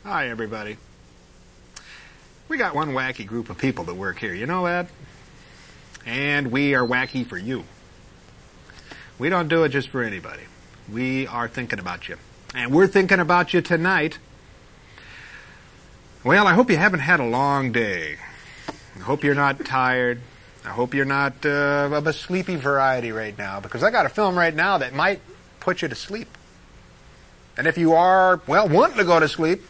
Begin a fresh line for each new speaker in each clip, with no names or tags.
Hi, everybody. We got one wacky group of people that work here. You know that? And we are wacky for you. We don't do it just for anybody. We are thinking about you. And we're thinking about you tonight. Well, I hope you haven't had a long day. I hope you're not tired. I hope you're not of a sleepy variety right now, because I got a film right now that might put you to sleep. And if you are, well, wanting to go to sleep,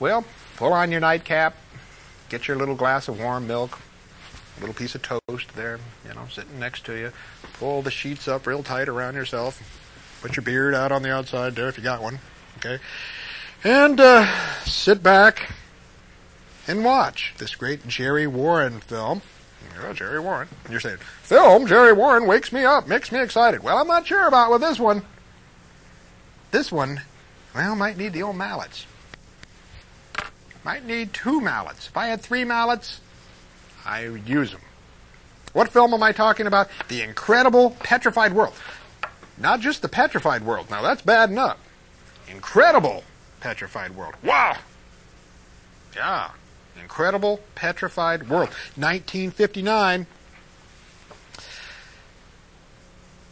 well, pull on your nightcap, get your little glass of warm milk, a little piece of toast there, you know, sitting next to you. Pull the sheets up real tight around yourself. Put your beard out on the outside there if you got one, okay? And sit back and watch this great Jerry Warren film. Oh, Jerry Warren. And you're saying, film? Jerry Warren wakes me up, makes me excited. Well, I'm not sure about with this one. This one, well, might need the old mallets. Might need 2 mallets. If I had 3 mallets, I would use them. What film am I talking about? The Incredible Petrified World. Not just the Petrified World. Now, that's bad enough. Incredible Petrified World. Wow! Yeah. Incredible Petrified World. 1959.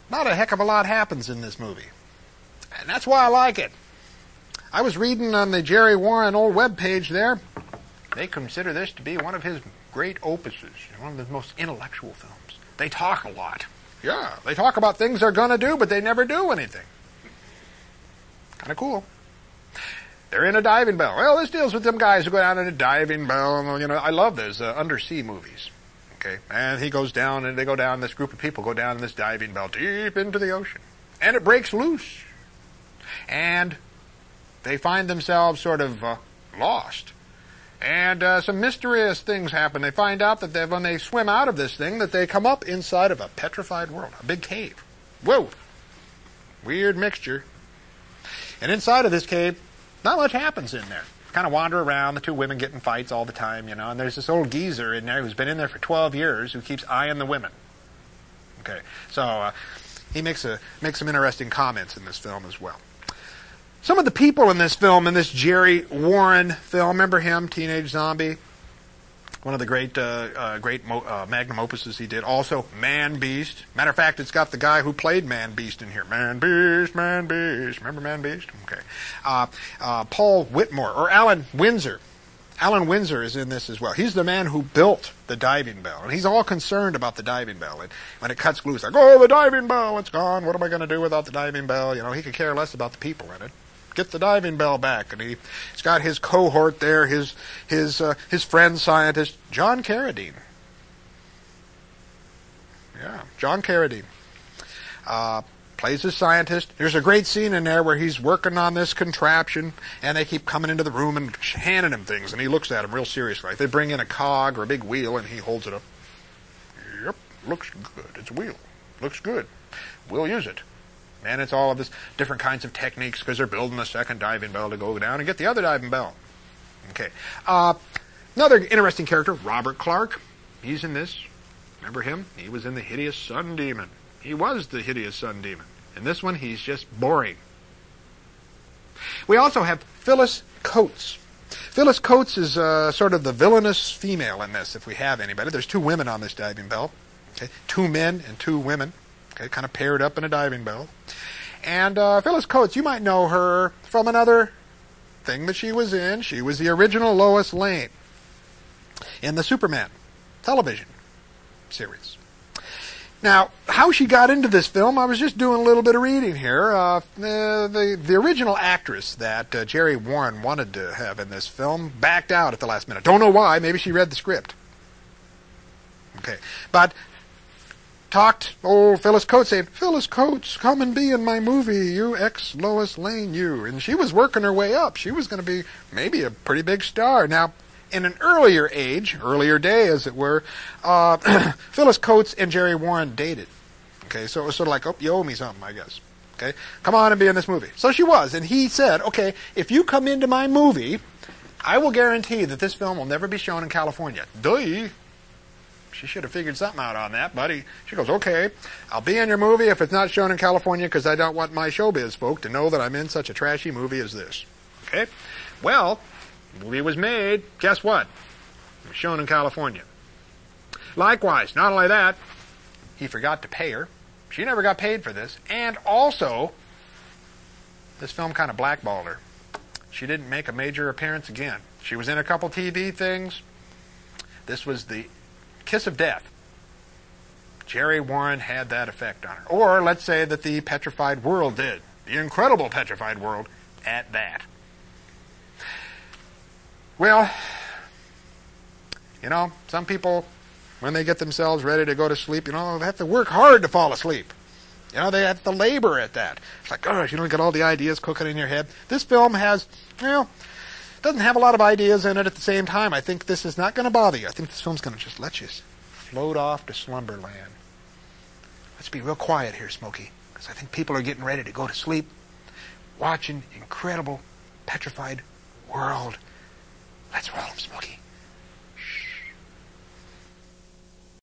Not a heck of a lot happens in this movie. And that's why I like it. I was reading on the Jerry Warren old webpage there. They consider this to be one of his great opuses, one of his most intellectual films. They talk a lot. Yeah, they talk about things they're going to do, but they never do anything. Kind of cool. They're in a diving bell. Well, this deals with them guys who go down in a diving bell. And, you know, I love those undersea movies. Okay, and he goes down, and they go down, this group of people go down in this diving bell deep into the ocean. And it breaks loose. And they find themselves sort of lost. And some mysterious things happen. They find out that when they swim out of this thing, that they come up inside of a petrified world, a big cave. Whoa! Weird mixture. And inside of this cave, not much happens in there. Kind of wander around, the 2 women get in fights all the time, you know, and there's this old geezer in there who's been in there for 12 years who keeps eyeing the women. Okay, so he makes some interesting comments in this film as well. Some of the people in this film, in this Jerry Warren film, remember him, Teenage Zombie? One of the great magnum opuses he did. Also, Man Beast. Matter of fact, it's got the guy who played Man Beast in here. Man Beast, Man Beast. Remember Man Beast? Okay. Paul Whitmore, or Alan Windsor. Alan Windsor is in this as well. He's the man who built the diving bell. And he's all concerned about the diving bell. And when it cuts loose, like, oh, the diving bell, it's gone. What am I going to do without the diving bell? You know, he could care less about the people in it. Get the diving bell back, and he's got his cohort there, his friend scientist, John Carradine. Yeah, John Carradine plays his scientist. There's a great scene in there where he's working on this contraption, and they keep coming into the room and handing him things, and he looks at them real seriously. Like they bring in a cog or a big wheel, and he holds it up. Yep, looks good. It's a wheel. Looks good. We'll use it. And it's all of this different kinds of techniques because they're building a second diving bell to go down and get the other diving bell. Okay. Another interesting character, Robert Clark. He's in this. Remember him? He was in The Hideous Sun Demon. He was the Hideous Sun Demon. In this one, he's just boring. We also have Phyllis Coates. Phyllis Coates is sort of the villainous female in this, if we have anybody. There's 2 women on this diving bell. Okay? 2 men and 2 women. Okay, kind of paired up in a diving bell. And Phyllis Coates, you might know her from another thing that she was in. She was the original Lois Lane in the Superman television series. Now, how she got into this film, I was just doing a little bit of reading here. The original actress that Jerry Warren wanted to have in this film backed out at the last minute. Don't know why. Maybe she read the script. Okay, but Phyllis Coates saying, Phyllis Coates, come and be in my movie, you ex-Lois Lane, you. And she was working her way up. She was going to be maybe a pretty big star. Now, in an earlier day, as it were, Phyllis Coates and Jerry Warren dated. Okay, so it was sort of like, oh, you owe me something, I guess. Okay, come on and be in this movie. So she was, and he said, okay, if you come into my movie, I will guarantee that this film will never be shown in California. Duh. She should have figured something out on that, buddy. She goes, okay, I'll be in your movie if it's not shown in California because I don't want my showbiz folk to know that I'm in such a trashy movie as this. Okay? Well, the movie was made. Guess what? It was shown in California. Likewise, not only that, he forgot to pay her. She never got paid for this. And also, this film kind of blackballed her. She didn't make a major appearance again. She was in a couple TV things. This was the kiss of death. Jerry Warren had that effect on her. Or let's say that the Petrified World did. The Incredible Petrified World at that. Well, you know, some people, when they get themselves ready to go to sleep, you know, they have to work hard to fall asleep. You know, they have to labor at that. It's like, gosh, you don't get all the ideas cooking in your head. This film has, well, doesn't have a lot of ideas in it at the same time. I think this is not going to bother you. I think this film's going to just let you float off to slumberland. Let's be real quiet here, Smokey, because I think people are getting ready to go to sleep watching Incredible Petrified World. Let's roll.